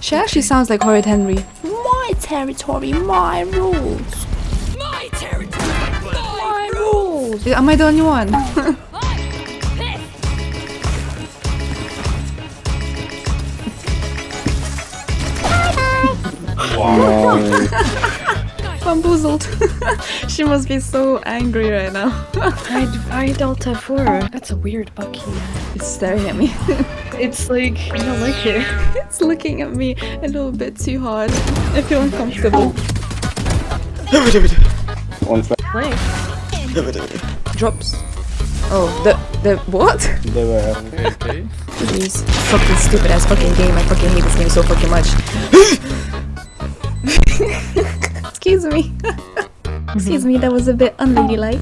She actually sounds like Horrid Henry. My territory, my rules. My territory, My rules. Am I the only one? Wow. Bamboozled. She must be so angry right now. I Delta 4. That's a weird Bucky. It's staring at me. It's like, I don't like it. It's looking at me a little bit too hard. I feel uncomfortable. One flag. Like, Drops. Oh, the what? They were. Okay. Jeez. Fucking stupid ass fucking game. I fucking hate this game so fucking much. Excuse me. Excuse me, that was a bit unladylike.